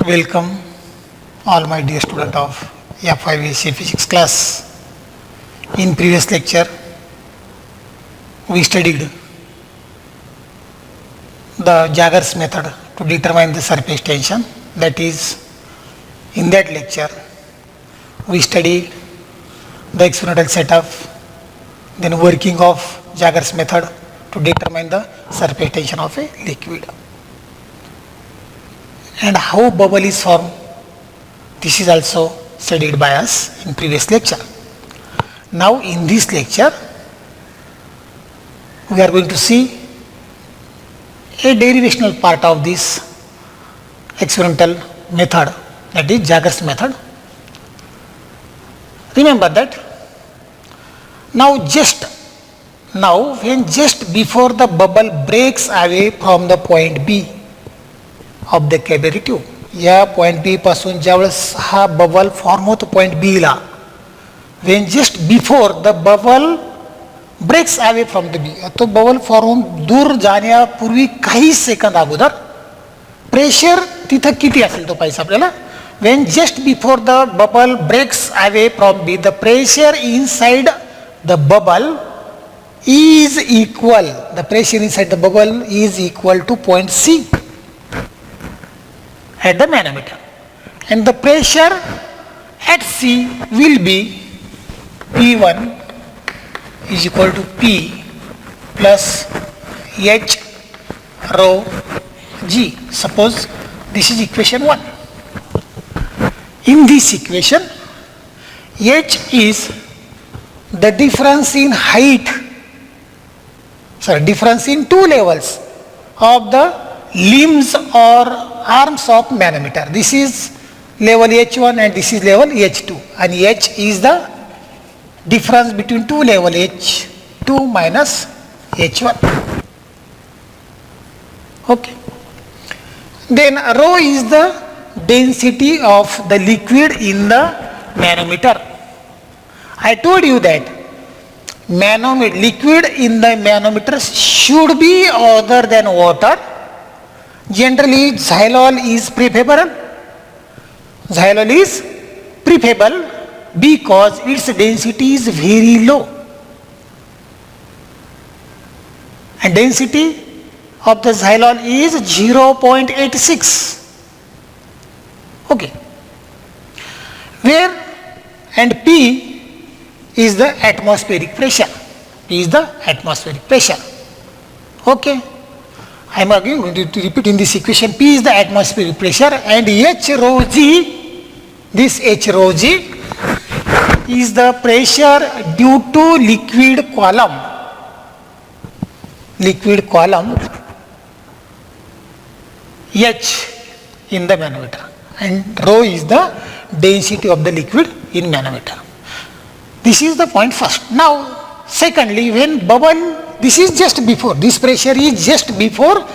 Welcome all my dear student of F5AC physics class. In previous lecture we studied the Jaggers method to determine the surface tension. That is, in that lecture we studied the experimental setup, then working of Jaggers method to determine the surface tension of a liquid, and how bubble is formed. This is also studied by us in previous lecture. Now in this lecture we are going to see a derivational part of this experimental method, that is Jaggers method. Remember that now when just before the bubble breaks away from the point B of the capillary tube, या point B पासून ज्यावेळेस हा bubble form होतो point B ला, when just before the bubble breaks away from the B, तो bubble form दूर जाण्यापूर्वी काही सेकंद अगोदर प्रेशर तिथं किती असेल तो पाहिजे आपल्याला. when just before the bubble breaks away from B, the pressure inside the bubble is equal, the pressure inside the bubble is equal to point C at the manometer, and the pressure at C will be P1 is equal to P plus H rho G. Suppose this is equation 1. In this equation, H is the difference in height, difference in two levels of the limbs or arms of manometer. This is level H1 and this is level H2, and H is the difference between two level H2 minus H1. Okay. Then rho is the density of the liquid in the manometer. I told you that liquid in the manometer should be other than water. Generally xylol is preferable. Xylol is preferable because its density is very low, and density of the xylol is 0.86. Okay. Where and P is the atmospheric pressure. P is the atmospheric pressure. Okay. I am again going to repeat in this equation. P is the atmospheric pressure, and H rho G, this H rho G is the pressure due to liquid column H in the manometer, and rho is the density of the liquid in manometer. This is the point first. Now secondly, when bubble, this is just before, this pressure is just before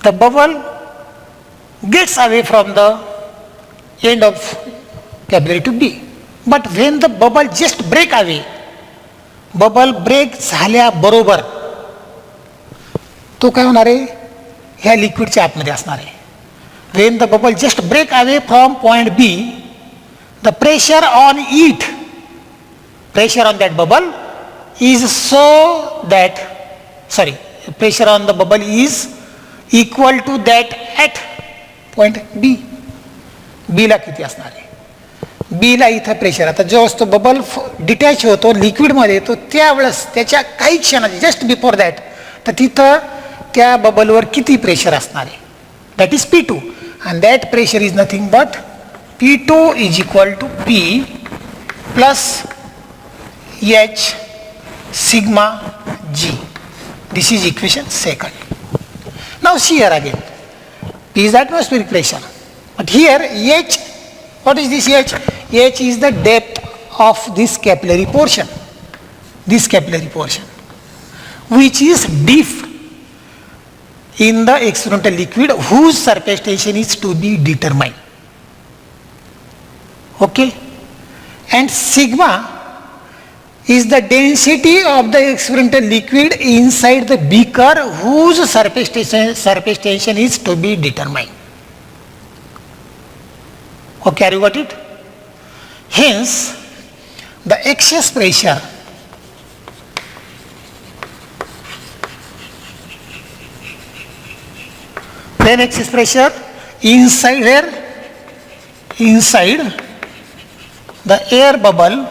the bubble gets away from the end of capillary tube B. But when the bubble just break away, bubble break झाल्याबरोबर तो काय होणार आहे, ह्या लिक्विडच्या आतमध्ये असणार आहे. when the bubble just break away from point B, the pressure on that bubble is so that, pressure on the bubble is equal to that at point B. B ला किती असणार आहे, B ला इथं प्रेशर, आता जो असतो bubble detach होतो लिक्विडमध्ये येतो त्यावेळेस त्याच्या काही क्षणात जस्ट बिफोर दॅट, तर तिथं त्या बबलवर किती प्रेशर असणार आहे, that is P2, and that pressure is nothing but P2 is equal to P plus H sigma G. This is equation second. Now see here again, P is atmospheric pressure, but here H, what is this H? H is the depth of this capillary portion, which is deep in the experimental liquid whose surface tension is to be determined. Okay, and sigma is the density of the experimental liquid inside the beaker whose surface tension is to be determined. Okay, are you got it? Hence, the excess pressure when excess pressure inside where? Inside the air bubble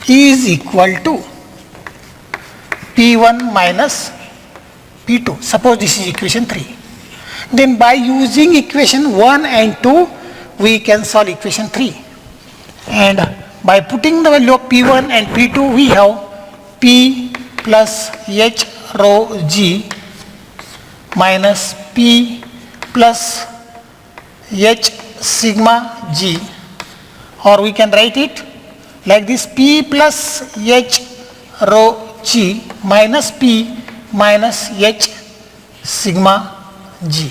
is equal to P1 minus P2. Suppose this is equation 3. Then by using equation 1 and 2, we can solve equation 3. And by putting the value of P1 and P2, we have P plus H rho G minus P plus H sigma G, or we can write it like this: P plus H rho G minus P minus H sigma G.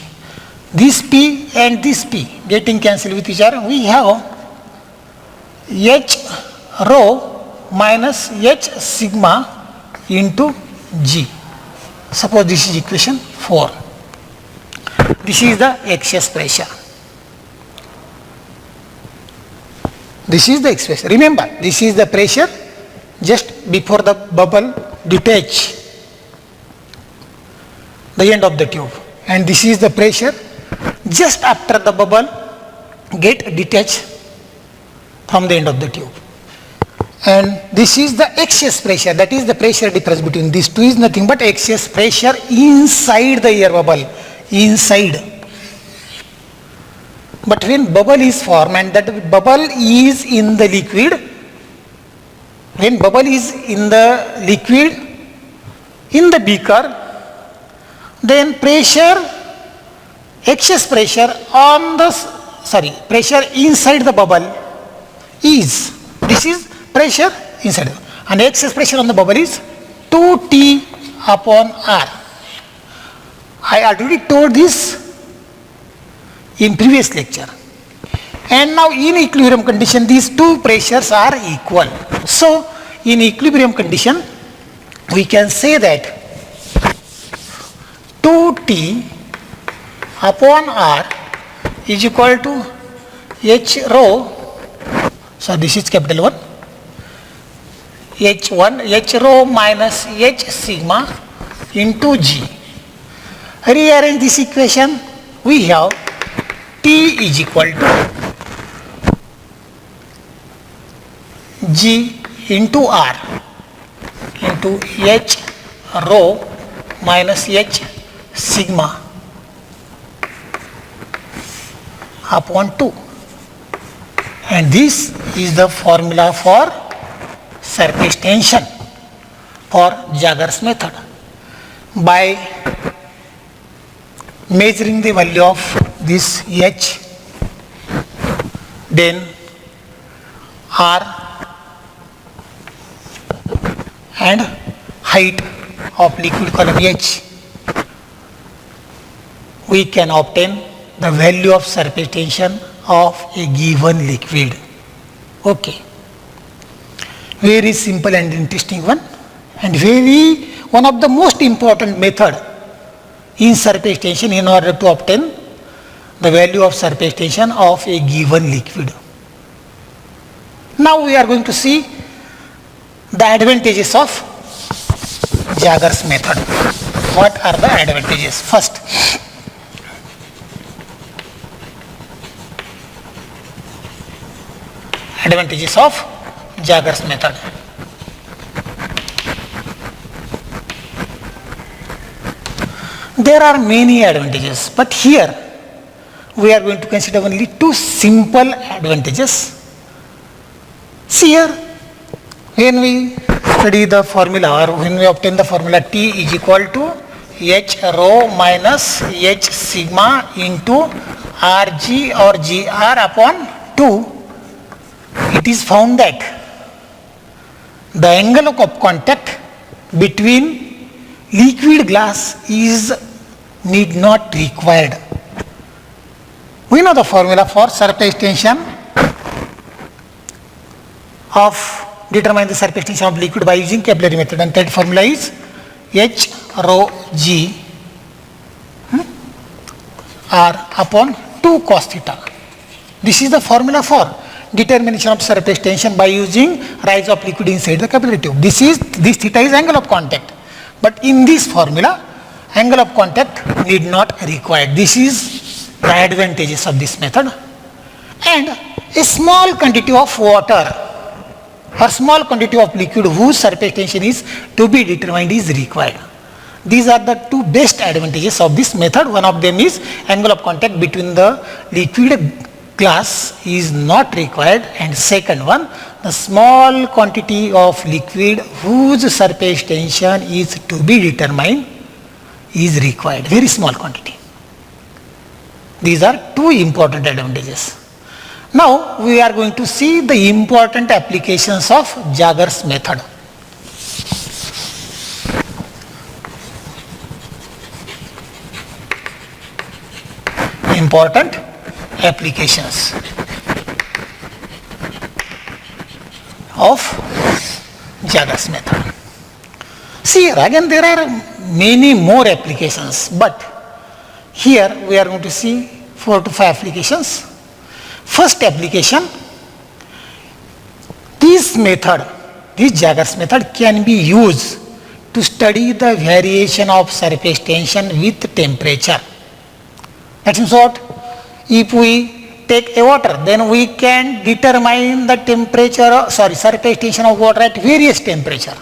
This P and this P getting cancelled with each other, we have H rho minus H sigma into G. Suppose this is equation 4. This is the excess pressure. This is the expression. Remember, this is the pressure just before the bubble detach the end of the tube, and this is the pressure just after the bubble get detached from the end of the tube. And this is the excess pressure, that is the pressure difference between these two is nothing but excess pressure inside the air bubble, inside. But when bubble is formed and that bubble is in the liquid, when bubble is in the liquid in the beaker, then pressure, excess pressure on the, pressure inside the bubble is, this is pressure inside, and excess pressure on the bubble is 2T upon R. I already told this in previous lecture. And now in equilibrium condition, these two pressures are equal. So in equilibrium condition, we can say that 2T upon R is equal to H rho, so this is capital 1, H1, H rho minus H sigma into G. Rearrange this equation, we have T is equal to G into R into H rho minus H sigma upon 2, and this is the formula for surface tension for Jaeger's method. By measuring the value of this H, then R and height of liquid column H, we can obtain the value of surface tension of a given liquid. Okay. Very simple and interesting one, and one of the most important method in surface tension in order to obtain the value of surface tension of a given liquid. Now we are going to see the advantages of Jaeger's method. What are the advantages? First, advantages of Jaeger's method. There are many advantages, but here we are going to consider only two simple advantages. See here, when we study the formula, or when we obtain the formula T is equal to H rho minus H sigma into Rg or Gr upon 2, it is found that the angle of contact between liquid glass is need not required. We know the formula for surface tension of determine the surface tension of liquid by using capillary method, and that formula is H rho G R upon 2 cos theta. This is the formula for determination of surface tension by using rise of liquid inside the capillary tube. This theta is angle of contact. But in this formula, angle of contact need not required. This is the advantages of this method. And a small quantity of water or small quantity of liquid whose surface tension is to be determined is required. These are the two best advantages of this method. One of them is angle of contact between the liquid glass is not required, and second one, the small quantity of liquid whose surface tension is to be determined is required, very small quantity. These are two important advantages. Now we are going to see the important applications of Jaeger's method. Important applications of Jaeger's method. See, again there are many more applications, but here we are going to see 4 to 5 applications. First application, this Jaeger's method can be used to study the variation of surface tension with temperature. That means what? If we take a water, then we can determine the surface tension of water at various temperature.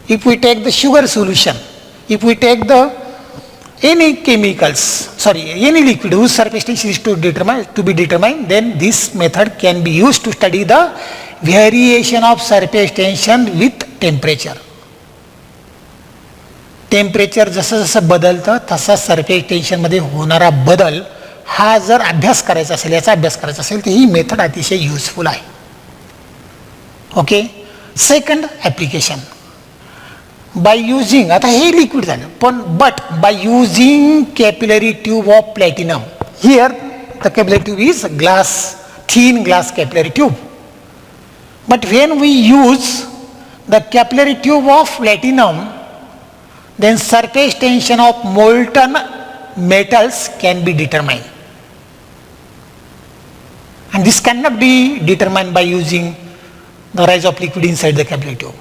If we take the sugar solution, if we take any liquid whose surface tension is to be determined, then this method can be used to study the variation of surface tension with temperature. Temperature जसं जसं बदलतं तसा surface टेन्शनमध्ये होणारा बदल हा जर अभ्यास करायचा असेल, याचा अभ्यास करायचा असेल, तर ही मेथड अतिशय युजफुल आहे. Okay. Second application, by using, आता हे लिक्विड झालं, पण by using capillary tube of platinum. Here the capillary tube is glass, thin glass capillary tube. But when we use the capillary tube of platinum, then surface tension of molten metals can be determined, and this cannot be determined by using the rise of liquid inside the capillary tube.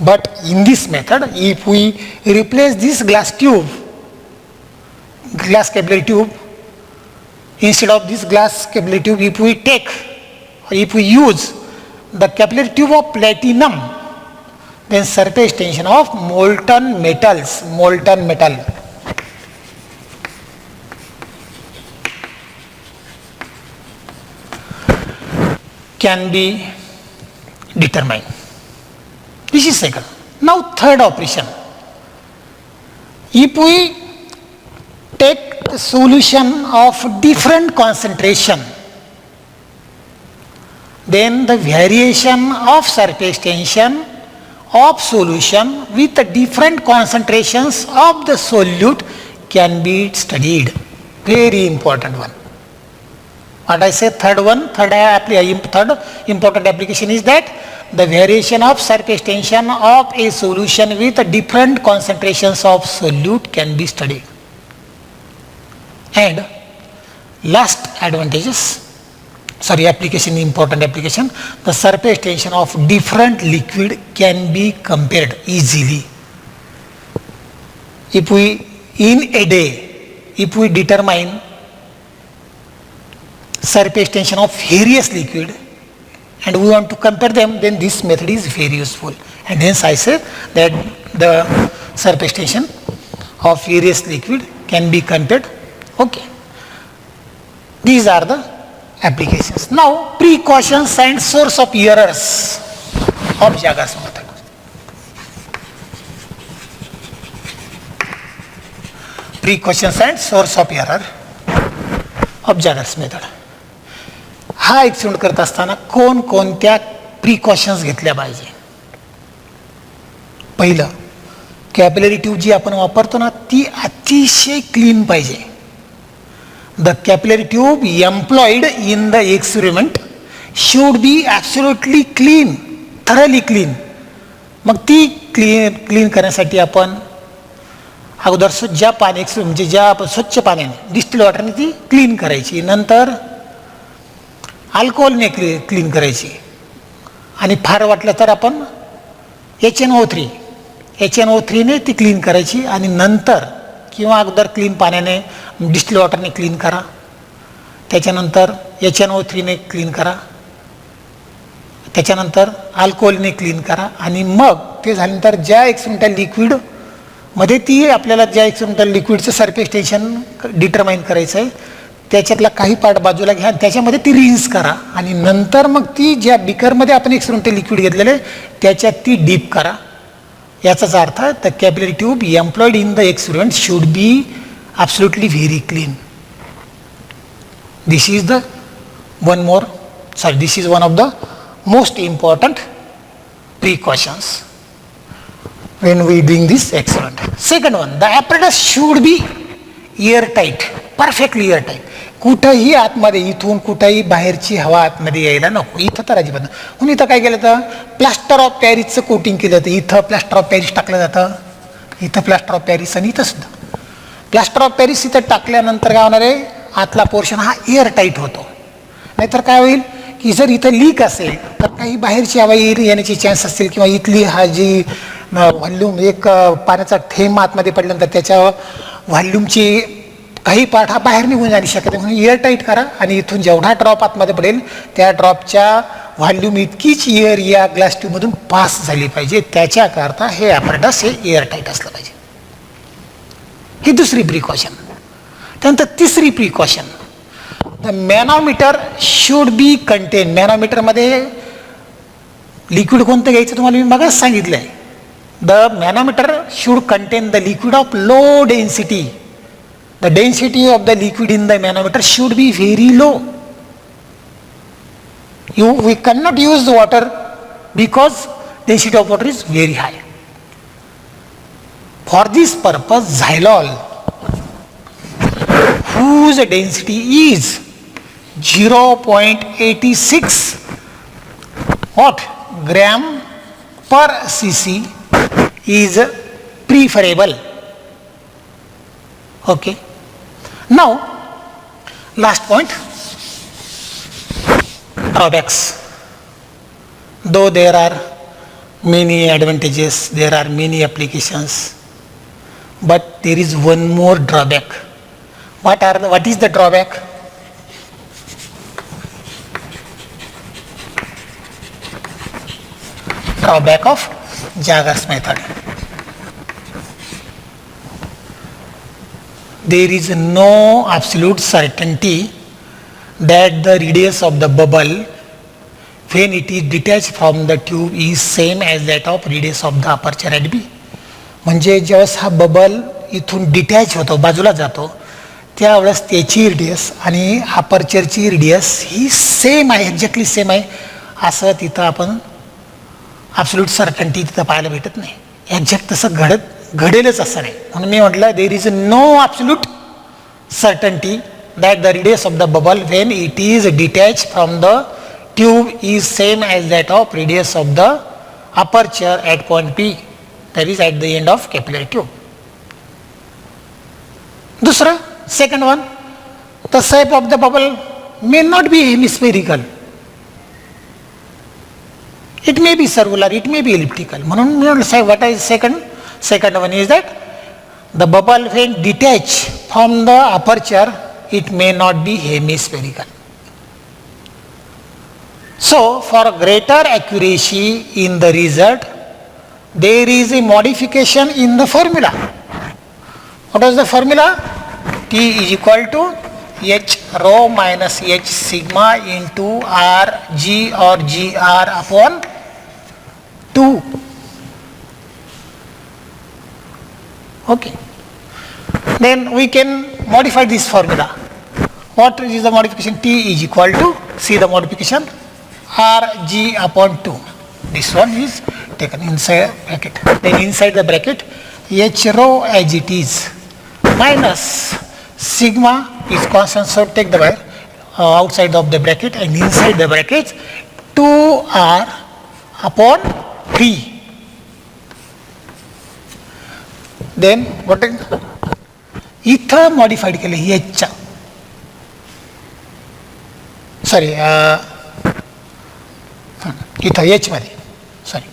But in this method, if we replace this glass capillary tube, instead of this glass capillary tube, if we use the capillary tube of platinum, then surface tension of molten metal can be determined. This is second. Now third operation, if we take the solution of different concentration, then the variation of surface tension of solution with the different concentrations of the solute can be studied. Very important one. What I say, third important application is that the variation of surface tension of a solution with the different concentrations of solute can be studied. And last important application, the surface tension of different liquid can be compared easily. If we, in a day, if we determine surface tension of various liquid and we want to compare them, then this method is very useful. And hence I say that the surface tension of various liquid can be compared. Okay. These are the applications. Now, precautions and source of errors of Jaeger's method. Precautions and source of error of Jaeger's method. हा experiment करत असताना कोणत्या precautions घेतल्या पाहिजे. पहिलं, capillary tube जी आपण वापरतो ना, ती अतिशय क्लीन पाहिजे. The capillary tube employed in the experiment should be absolutely clean, thoroughly clean. मग ती क्लीन करण्यासाठी आपण अगोदर ज्या पाणी म्हणजे ज्या स्वच्छ पाण्याने डिस्टिल वॉटरने ती क्लीन करायची, नंतर अल्कोहोलने क्लीन करायची, आणि फार वाटलं तर आपण HNO3ने ती क्लीन करायची, आणि नंतर किंवा अगोदर क्लीन पाण्याने डिस्टिल वॉटरने क्लीन करा, त्याच्यानंतर HNO3ने क्लीन करा, त्याच्यानंतर अल्कोहोलने क्लीन करा, आणि मग ते झाल्यानंतर ज्या एक्सपेरिमेंटल लिक्विडमध्ये ती आपल्याला ज्या एक्सपेरिमेंटल लिक्विडचं सरफेस टेन्शन डिटरमाइन करायचं आहे त्याच्यातला काही पार्ट बाजूला घ्या आणि त्याच्यामध्ये ती रिन्स करा, आणि नंतर मग ती ज्या बिकरमध्ये आपण एक्सपेरिमेंटल लिक्विड घेतलेले त्याच्यात ती डीप करा. याचाच earth the capillary tube employed in the experiment should be absolutely very clean. This is one of the most important precautions when we doing this experiment. Second one, the apparatus should be airtight, perfectly airtight. कुठंही आतमध्ये इथून कुठंही बाहेरची हवा आतमध्ये यायला नको. इथं तर अजिबात म्हणून इथं काय केलं तर प्लास्टर ऑफ पॅरिसचं कोटिंग केलं जातं. इथं प्लास्टर ऑफ पॅरिस टाकलं जातं, इथं प्लास्टर ऑफ पॅरिस, आणि इथं सुद्धा प्लास्टर ऑफ पॅरिस इथं टाकल्यानंतर काय होणार आहे, आतला पोर्शन हा एअरटाईट होतो. नाहीतर काय होईल की जर इथं लीक असेल तर काही बाहेरची हवा येण्याची चान्स असतील, किंवा इथली हा जी व्हॉल्यूम एक पाण्याचा थेंब आतमध्ये पडल्यानंतर त्याच्या व्हॉल्यूमची काही पार्ट हा बाहेर निघून जाण्याची शक्यता. म्हणून एअरटाईट करा, आणि इथून जेवढा ड्रॉप आतमध्ये पडेल त्या ड्रॉपच्या व्हॉल्यूम इतकीच एअर या ग्लास ट्यूबमधून पास झाली पाहिजे. त्याच्याकरता हे ॲपरेटस हे एअरटाईट असलं पाहिजे. ही दुसरी प्रिकॉशन. त्यानंतर तिसरी precaution, the manometer should be contain. मॅनोमीटरमध्ये लिक्विड कोणतं घ्यायचं तुम्हाला मी मगाच सांगितलं आहे. The manometer should contain the liquid of low density. The density of the liquid in the manometer should be very low. We cannot use the water because density of water is very high. For this purpose, xylol, whose density is 0.86 gram per cc, is preferable. Okay. Now, last point. Drawbacks. Though there are many advantages, there are many applications, but there is one more drawback. What is the drawback? Drawback of Jager's method. There is no absolute certainty that the radius of the bubble when it is detached from the tube is same as that of radius of the aperture at B. म्हणजे ज्यावेळेस हा bubble इथून detach होतो, बाजूला जातो, त्यावेळेस त्याची radius आणि अपर्चरची रेडियस ही सेम आहे, एक्झॅक्टली सेम आहे असं तिथं आपण ॲब्सोल्यूट सर्टन्टी तिथं पाहायला भेटत नाही. एक्झॅक्ट तसं घडेलच असं नाही. म्हणून मी म्हटलं there is no absolute certainty that the radius of the bubble when it is detached from the tube is same as that of radius of the aperture at point P, that is at the end of capillary tube. दूसरा, second one, the shape of the bubble may not be hemispherical. It may be circular, it may be elliptical. म्हणून मी म्हटलं say what is second one is that the bubble when detached from the aperture it may not be hemispherical. So for greater accuracy in the result there is a modification in the formula. What is the formula? T is equal to H rho minus H sigma into R G or GR upon 2. Okay. Then we can modify this formula. What is the modification? T is equal to, see the modification, Rg upon 2. This one is taken inside bracket. Then inside the bracket, H rho as it is minus sigma is constant, so take the wire outside of the bracket, and inside the bracket 2R upon 3. Then what इथं modified केलं एचच्या, sorry इथं एचमध्ये, sorry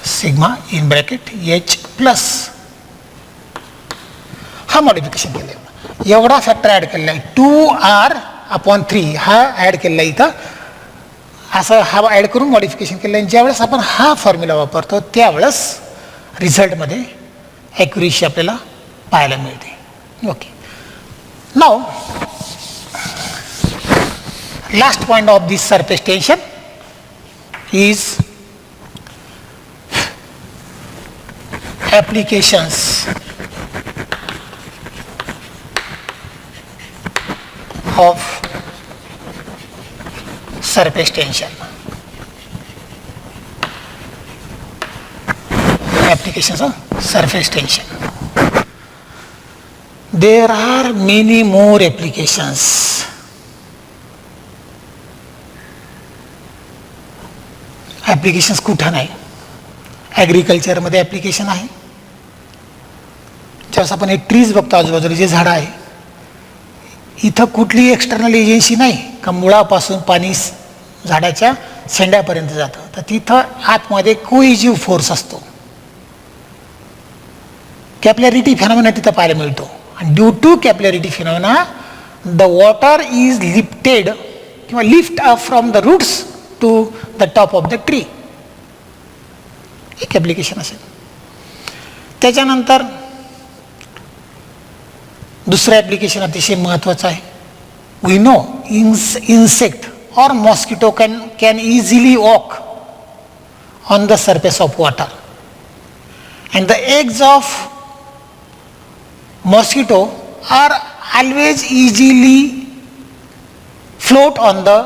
sigma in bracket H plus, हा modification केलं आहे. एवढा factor add केलेला आहे 2r/3 हा ॲड केलेला आहे इथं, असं हा ॲड करून मॉडिफिकेशन केलं आहे. ज्यावेळेस आपण हा फॉर्म्युला वापरतो त्यावेळेस रिझल्टमध्ये ॲक्युरेसी आपल्याला पाहायला मिळते. Okay, now last point of this surface tension is applications of surface tension. Applications of surface tension. There are many more applications. Applications कुठं नाही, ॲग्रिकल्चरमध्ये ॲप्लिकेशन आहे. ज्यावेळेस आपण एक ट्रीज बघतो आजूबाजूला जे झाडं आहे, इथं कुठलीही एक्सटर्नल एजन्सी नाही का मुळापासून पाणी झाडाच्या शेंड्यापर्यंत जातं, तर तिथं आतमध्ये कोइजिव्ह फोर्स असतो, कॅपिलॅरिटी फिनॉमिना तिथं पाहायला मिळतो. आणि due to capillarity phenomena the water is lifted किंवा lift up from the roots to the top of the tree, एक ॲप्लिकेशन असेल. त्याच्यानंतर दुसरं ॲप्लिकेशन अतिशय महत्त्वाचं आहे. We no insect or mosquito can easily walk on the surface of water, and the eggs of mosquito are always easily float on the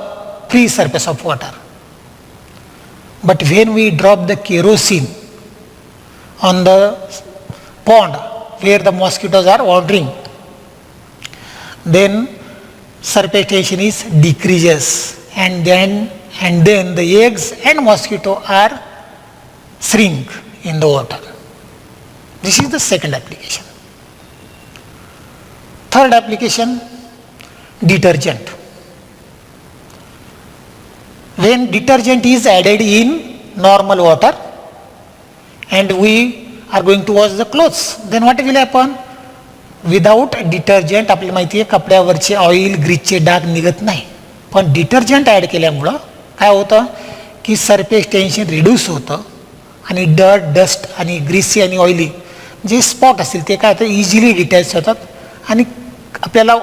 free surface of water. But when we drop the kerosene on the pond where the mosquitoes are wandering, then surface tension is decreases, and then the eggs and mosquito are shrink in the water. This is the second application. Third application, detergent. When detergent is added in normal water and we are going to wash the clothes, then what will happen? Without detergent आपल्याला माहिती आहे कपड्यावरचे oil ग्रीसचे डाग निघत नाही, पण detergent add केल्यामुळं काय होतं की सरफेस टेन्शन रिड्यूस होतं आणि डस्ट आणि ग्रीसी आणि ऑइली जे स्पॉट असतील ते काय होतं इझिली डिटॅच होतात आणि आपल्याला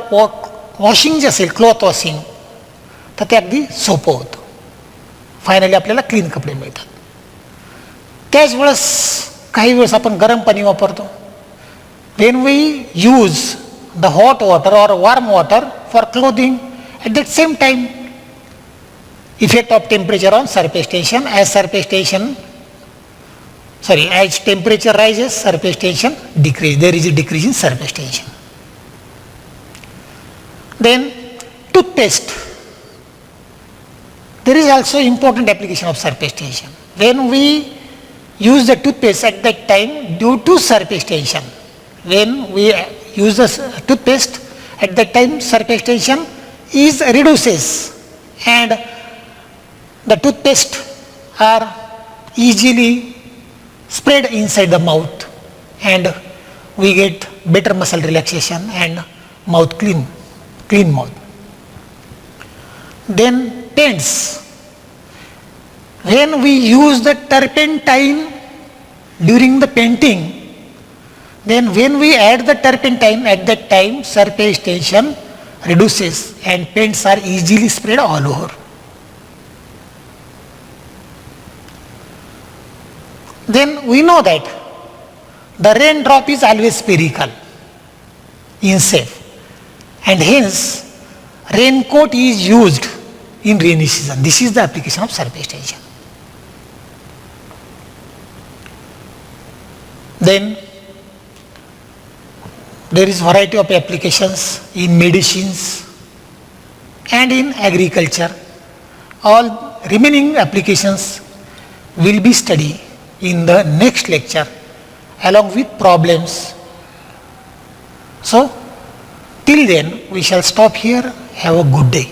वॉशिंग जे असेल क्लॉथ वॉशिंग तर ते अगदी सोपं होतं. फायनली आपल्याला क्लीन कपडे मिळतात. त्याच वेळेस काही वेळेस आपण गरम पाणी वापरतो. When we use the hot water or warm water for clothing, at that same time, effect of temperature on surface tension, as temperature rises, surface tension decreases. There is a decrease in surface tension. Then toothpaste. There is also important application of surface tension. When we use the toothpaste at that time, due to surface tension, when we use the toothpaste at that time surface tension is reduces and the toothpaste are easily spread inside the mouth and we get better muscle relaxation and mouth clean mouth. Then paints. When we use the turpentine during the painting, then when we add the turpentine at that time surface tension reduces and paints are easily spread all over. Then we know that the raindrop is always spherical in safe and hence raincoat is used in rainy season. This is the application of surface tension. Then there is variety of applications in medicines and in agriculture. All remaining applications will be studied in the next lecture along with problems. So, till then we shall stop here. Have a good day.